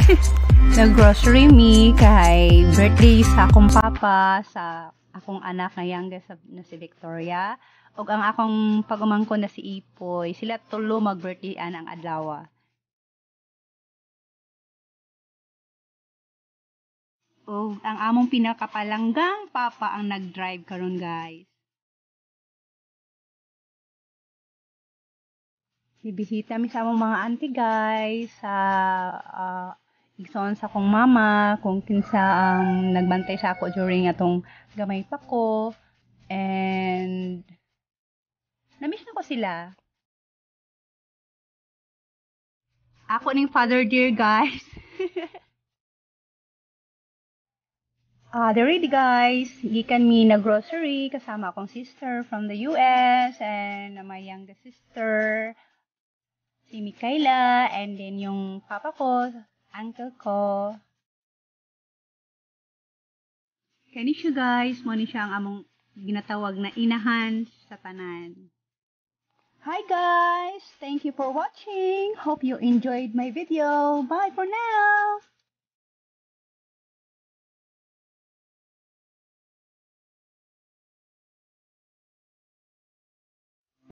Nag-grocery me kay birthday sa akong papa, sa akong anak na youngest na si Victoria, ug ang akong pag-umangkon na si Ipoy. Sila tulo mag-birthdayan ang adlaw. Ug ang among pinakapalanggang papa ang nag-drive karon, guys. Bibisita mi sa among mga auntie, guys, sa igsoon sa akong mama, kung kinsa ang nagbantay sa ako during atong gamay pa ko. And namiss na ko sila. Ako ning father dear, guys. They're ready, guys. Gikan mi na grocery kasama akong sister from the US and my youngest sister, si Mikaela, and then yung papa ko, uncle ko. Kani siya, guys, mo ni siya ang among ginatawag na inahan sa tanan. Hi guys! Thank you for watching. Hope you enjoyed my video. Bye for now!